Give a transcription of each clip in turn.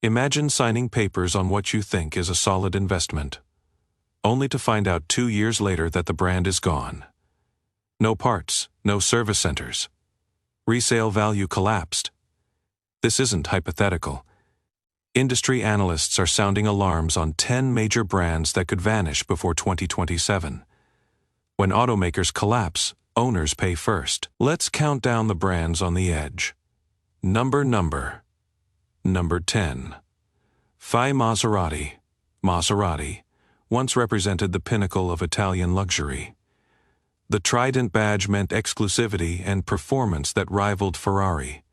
Imagine signing papers on what you think is a solid investment, only to find out 2 years later that the brand is gone. No parts, no service centers. Resale value collapsed. This isn't hypothetical. Industry analysts are sounding alarms on 10 major brands that could vanish before 2027. When automakers collapse, owners pay first. Let's count down the brands on the edge. Number 10. Maserati once represented the pinnacle of Italian luxury. The Trident badge meant exclusivity and performance that rivaled Ferrari.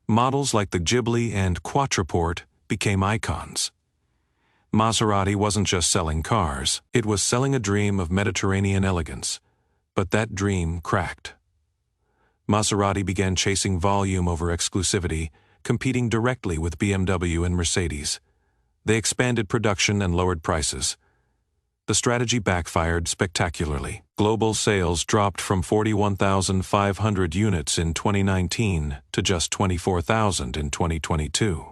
Models like the Ghibli and Quattroporte became icons. Maserati wasn't just selling cars, it was selling a dream of Mediterranean elegance. But that dream cracked. Maserati began chasing volume over exclusivity, competing directly with BMW and Mercedes. They expanded production and lowered prices. The strategy backfired spectacularly. Global sales dropped from 41,500 units in 2019 to just 24,000 in 2022.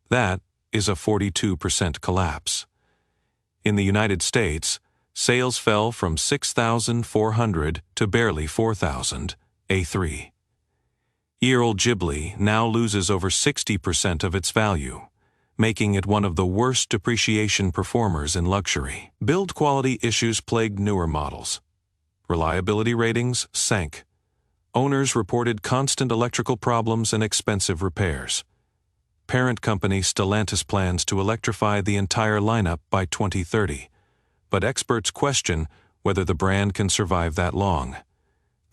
That is a 42% collapse. In the United States, sales fell from 6,400 to barely 4,000, a 3-year-old Ghibli now loses over 60% of its value, making it one of the worst depreciation performers in luxury. Build quality issues plagued newer models. Reliability ratings sank. Owners reported constant electrical problems and expensive repairs. Parent company Stellantis plans to electrify the entire lineup by 2030, but experts question whether the brand can survive that long.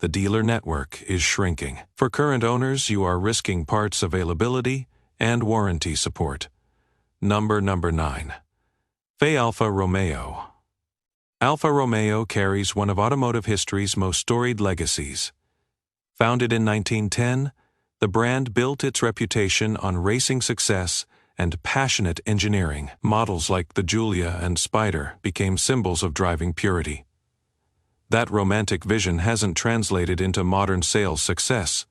The dealer network is shrinking. For current owners, you are risking parts availability and warranty support. Number 9. Alfa Romeo. Alfa Romeo carries one of automotive history's most storied legacies. Founded in 1910, the brand built its reputation on racing success and passionate engineering. Models like the Giulia and Spider became symbols of driving purity. That romantic vision hasn't translated into modern sales success.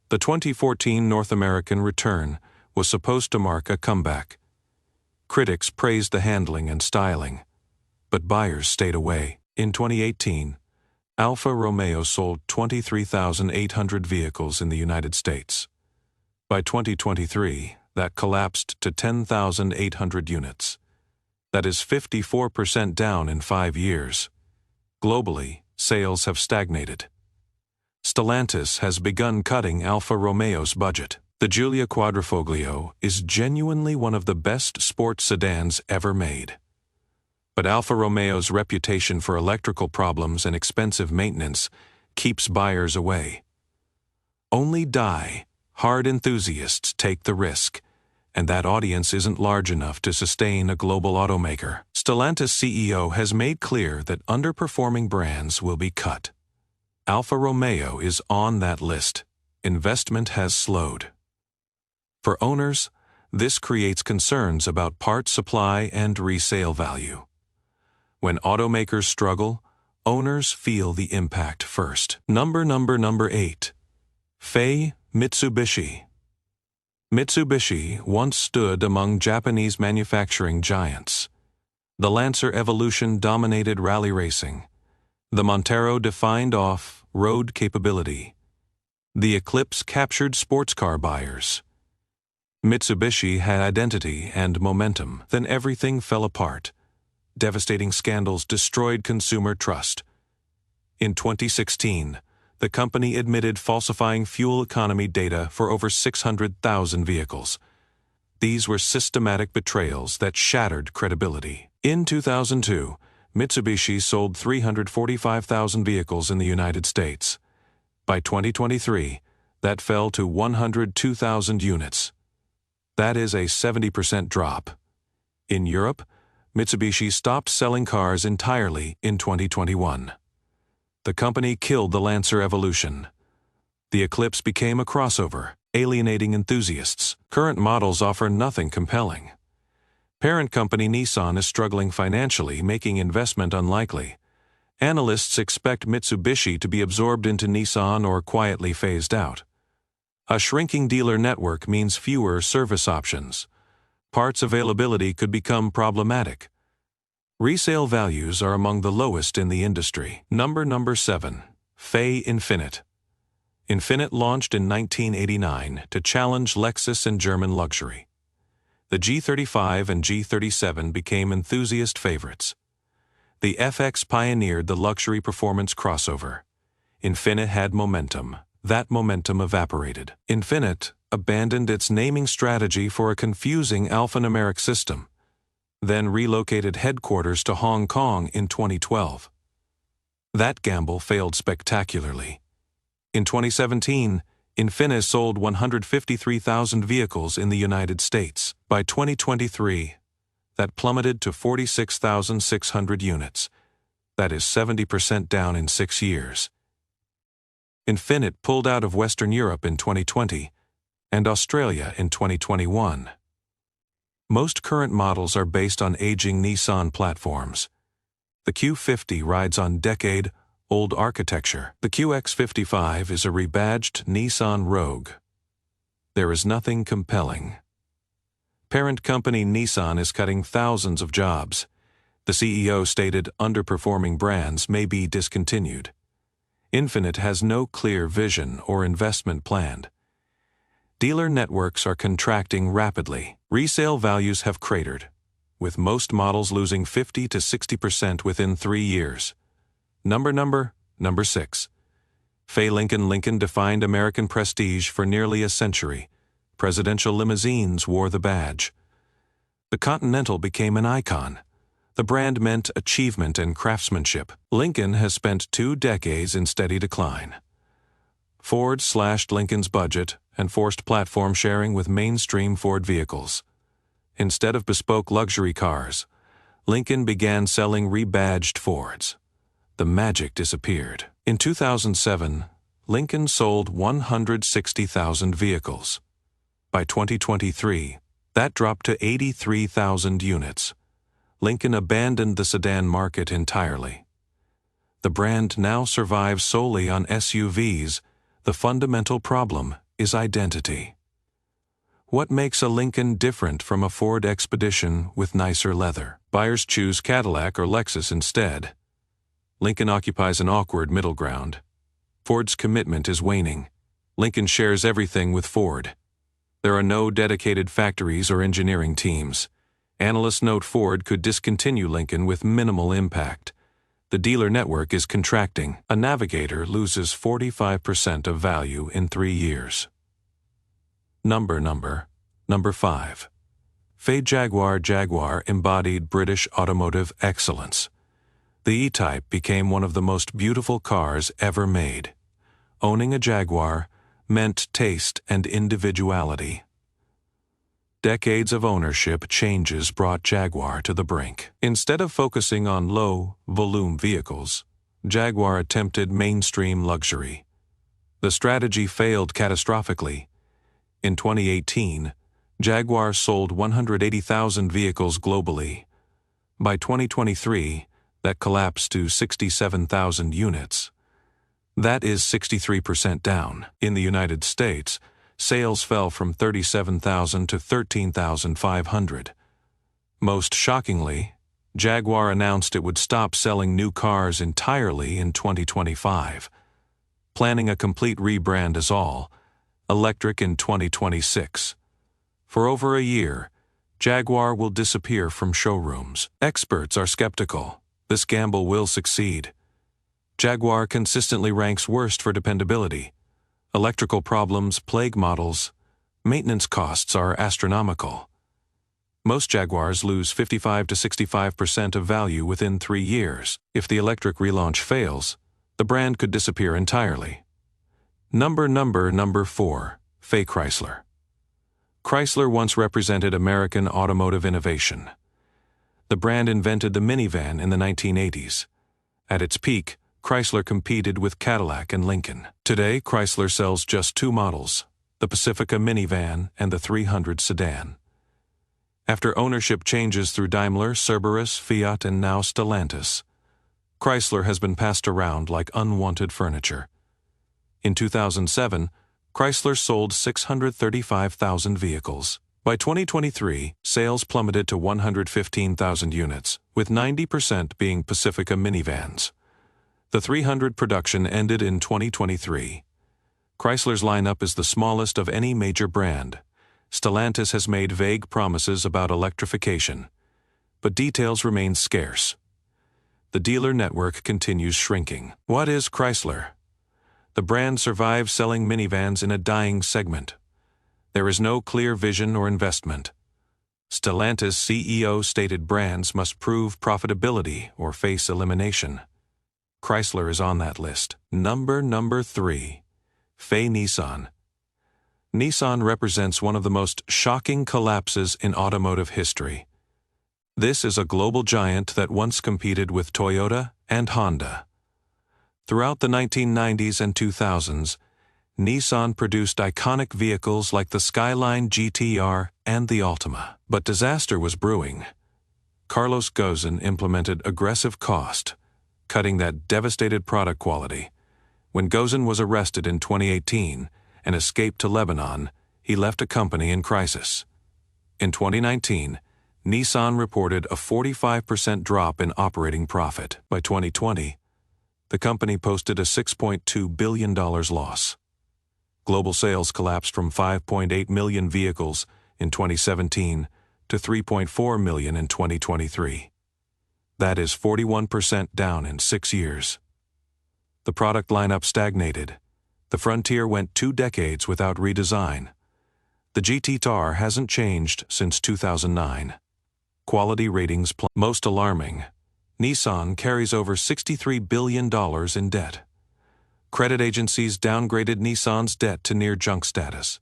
The 2014 North American return was supposed to mark a comeback. Critics praised the handling and styling, but buyers stayed away. In 2018, Alfa Romeo sold 23,800 vehicles in the United States. By 2023, that collapsed to 10,800 units. That is 54% down in 5 years. Globally, sales have stagnated. Stellantis has begun cutting Alfa Romeo's budget. The Giulia Quadrifoglio is genuinely one of the best sports sedans ever made. But Alfa Romeo's reputation for electrical problems and expensive maintenance keeps buyers away. Only die-hard enthusiasts take the risk, and that audience isn't large enough to sustain a global automaker. Stellantis CEO has made clear that underperforming brands will be cut. Alfa Romeo is on that list. Investment has slowed. For owners, this creates concerns about parts supply and resale value. When automakers struggle, owners feel the impact first. Number 8. Mitsubishi. Mitsubishi once stood among Japanese manufacturing giants. The Lancer Evolution dominated rally racing. The Montero defined off-road capability. The Eclipse captured sports car buyers. Mitsubishi had identity and momentum. Then everything fell apart. Devastating scandals destroyed consumer trust. In 2016, the company admitted falsifying fuel economy data for over 600,000 vehicles. These were systematic betrayals that shattered credibility. In 2002, Mitsubishi sold 345,000 vehicles in the United States. By 2023, that fell to 102,000 units. That is a 70% drop. In Europe, Mitsubishi stopped selling cars entirely in 2021. The company killed the Lancer Evolution. The Eclipse became a crossover, alienating enthusiasts. Current models offer nothing compelling. Parent company Nissan is struggling financially, making investment unlikely. Analysts expect Mitsubishi to be absorbed into Nissan or quietly phased out. A shrinking dealer network means fewer service options. Parts availability could become problematic. Resale values are among the lowest in the industry. Number 7. Fay Infinite. Infinite launched in 1989 to challenge Lexus and German luxury. The G35 and G37 became enthusiast favorites. The FX pioneered the luxury performance crossover. Infinite had momentum. That momentum evaporated. Infinite abandoned its naming strategy for a confusing alphanumeric system, then relocated headquarters to Hong Kong in 2012. That gamble failed spectacularly. In 2017, Infinite sold 153,000 vehicles in the United States. By 2023, that plummeted to 46,600 units. That is 70% down in 6 years. Infinite pulled out of Western Europe in 2020 and Australia in 2021. Most current models are based on aging Nissan platforms. The Q50 rides on decade-old architecture. The QX55 is a rebadged Nissan Rogue. There is nothing compelling. Parent company Nissan is cutting thousands of jobs. The CEO stated underperforming brands may be discontinued. Infinite has no clear vision or investment planned. Dealer networks are contracting rapidly. Resale values have cratered, with most models losing 50 to 60% within 3 years. Number 6. Fay Lincoln. Lincoln defined American prestige for nearly a century. Presidential limousines wore the badge. The Continental became an icon. The brand meant achievement and craftsmanship. Lincoln has spent 2 decades in steady decline. Ford slashed Lincoln's budget and forced platform sharing with mainstream Ford vehicles. Instead of bespoke luxury cars, Lincoln began selling rebadged Fords. The magic disappeared. In 2007, Lincoln sold 160,000 vehicles. By 2023, that dropped to 83,000 units. Lincoln abandoned the sedan market entirely. The brand now survives solely on SUVs. The fundamental problem is identity. What makes a Lincoln different from a Ford Expedition with nicer leather? Buyers choose Cadillac or Lexus instead. Lincoln occupies an awkward middle ground. Ford's commitment is waning. Lincoln shares everything with Ford. There are no dedicated factories or engineering teams. Analysts note Ford could discontinue Lincoln with minimal impact. The dealer network is contracting. A Navigator loses 45% of value in 3 years. Number 5. Fay Jaguar. Jaguar embodied British automotive excellence. The E-Type became one of the most beautiful cars ever made. Owning a Jaguar meant taste and individuality. Decades of ownership changes brought Jaguar to the brink. Instead of focusing on low-volume vehicles, Jaguar attempted mainstream luxury. The strategy failed catastrophically. In 2018, Jaguar sold 180,000 vehicles globally. By 2023, that collapsed to 67,000 units. That is 63% down. In the United States, sales fell from 37,000 to 13,500. Most shockingly, Jaguar announced it would stop selling new cars entirely in 2025. Planning a complete rebrand is all, electric in 2026. For over a year, Jaguar will disappear from showrooms. Experts are skeptical. This gamble will succeed. Jaguar consistently ranks worst for dependability. Electrical problems plague models. Maintenance costs are astronomical. Most Jaguars lose 55 to 65% of value within 3 years. If the electric relaunch fails, the brand could disappear entirely. Number 4. Fay Chrysler. Chrysler once represented American automotive innovation. The brand invented the minivan in the 1980s. At its peak, Chrysler competed with Cadillac and Lincoln. Today, Chrysler sells just 2 models, the Pacifica minivan and the 300 sedan. After ownership changes through Daimler, Cerberus, Fiat, and now Stellantis, Chrysler has been passed around like unwanted furniture. In 2007, Chrysler sold 635,000 vehicles. By 2023, sales plummeted to 115,000 units, with 90% being Pacifica minivans. The 300 production ended in 2023. Chrysler's lineup is the smallest of any major brand. Stellantis has made vague promises about electrification, but details remain scarce. The dealer network continues shrinking. What is Chrysler? The brand survives selling minivans in a dying segment. There is no clear vision or investment. Stellantis CEO stated brands must prove profitability or face elimination. Chrysler is on that list. Number 3. Nissan. Nissan represents one of the most shocking collapses in automotive history. This is a global giant that once competed with Toyota and Honda. Throughout the 1990s and 2000s, Nissan produced iconic vehicles like the Skyline GT-R and the Altima. But disaster was brewing. Carlos Ghosn implemented aggressive cost, cutting that devastated product quality. When Ghosn was arrested in 2018 and escaped to Lebanon, he left a company in crisis. In 2019, Nissan reported a 45% drop in operating profit. By 2020, the company posted a $6.2 billion loss. Global sales collapsed from 5.8 million vehicles in 2017 to 3.4 million in 2023. That is 41% down in 6 years. The product lineup stagnated. The Frontier went 2 decades without redesign. The GT-R hasn't changed since 2009. Quality ratings plummet. Most alarming, Nissan carries over $63 billion in debt. Credit agencies downgraded Nissan's debt to near junk status.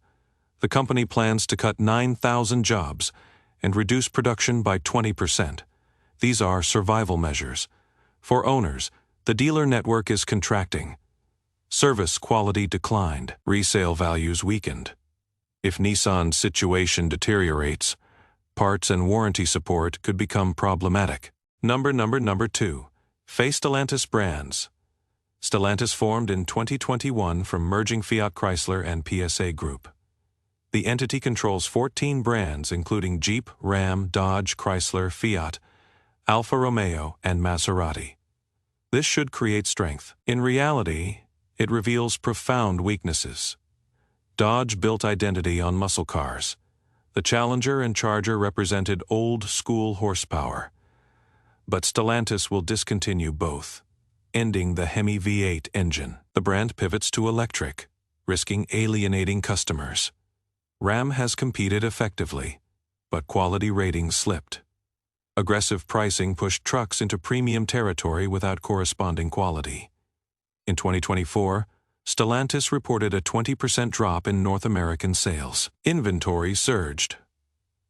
The company plans to cut 9,000 jobs and reduce production by 20%. These are survival measures. For owners, the dealer network is contracting. Service quality declined. Resale values weakened. If Nissan's situation deteriorates, parts and warranty support could become problematic. Number 2. Stellantis brands. Stellantis formed in 2021 from merging Fiat Chrysler and PSA Group. The entity controls 14 brands including Jeep, Ram, Dodge, Chrysler, Fiat, Alfa Romeo, and Maserati. This should create strength. In reality, it reveals profound weaknesses. Dodge built identity on muscle cars. The Challenger and Charger represented old-school horsepower. But Stellantis will discontinue both, ending the Hemi V8 engine. The brand pivots to electric, risking alienating customers. Ram has competed effectively, but quality ratings slipped. Aggressive pricing pushed trucks into premium territory without corresponding quality. In 2024, Stellantis reported a 20% drop in North American sales. Inventory surged.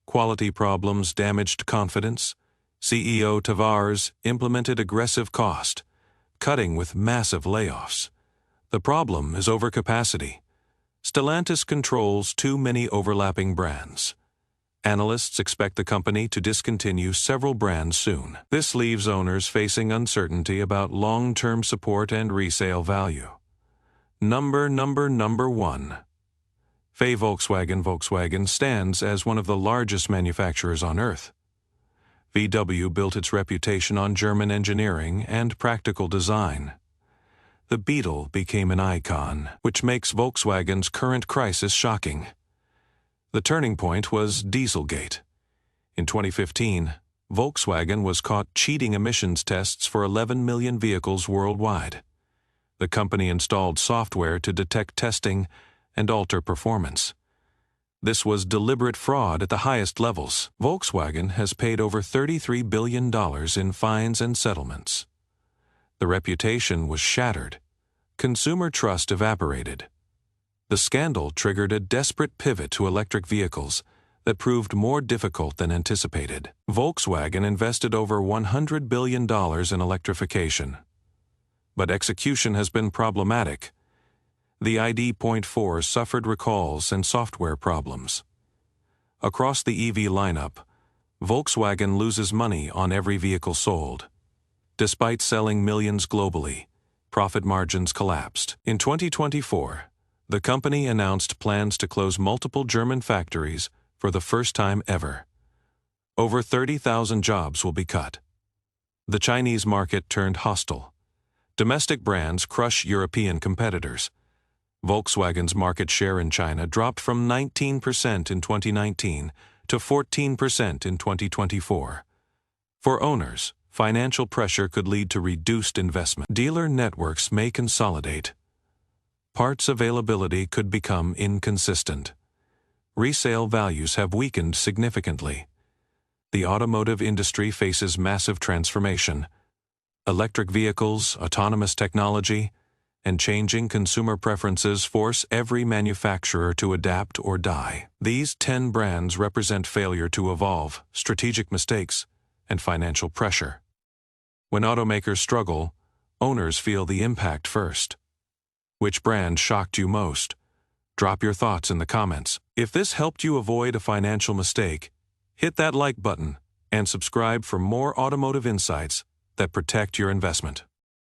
Quality problems damaged confidence. CEO Tavares implemented aggressive cost, cutting with massive layoffs. The problem is overcapacity. Stellantis controls too many overlapping brands. Analysts expect the company to discontinue several brands soon. This leaves owners facing uncertainty about long-term support and resale value. Number 1. Volkswagen. Volkswagen stands as one of the largest manufacturers on Earth. VW built its reputation on German engineering and practical design. The Beetle became an icon, which makes Volkswagen's current crisis shocking. The turning point was Dieselgate. In 2015, Volkswagen was caught cheating emissions tests for 11 million vehicles worldwide. The company installed software to detect testing and alter performance. This was deliberate fraud at the highest levels. Volkswagen has paid over $33 billion in fines and settlements. The reputation was shattered. Consumer trust evaporated. The scandal triggered a desperate pivot to electric vehicles that proved more difficult than anticipated. Volkswagen invested over $100 billion in electrification. But execution has been problematic. The ID.4 suffered recalls and software problems. Across the EV lineup, Volkswagen loses money on every vehicle sold. Despite selling millions globally, profit margins collapsed. In 2024, the company announced plans to close multiple German factories for the first time ever. Over 30,000 jobs will be cut. The Chinese market turned hostile. Domestic brands crush European competitors. Volkswagen's market share in China dropped from 19% in 2019 to 14% in 2024. For owners, financial pressure could lead to reduced investment. Dealer networks may consolidate. Parts availability could become inconsistent. Resale values have weakened significantly. The automotive industry faces massive transformation. Electric vehicles, autonomous technology, and changing consumer preferences force every manufacturer to adapt or die. These 10 brands represent failure to evolve, strategic mistakes, and financial pressure. When automakers struggle, owners feel the impact first. Which brand shocked you most? Drop your thoughts in the comments. If this helped you avoid a financial mistake, hit that like button and subscribe for more automotive insights that protect your investment.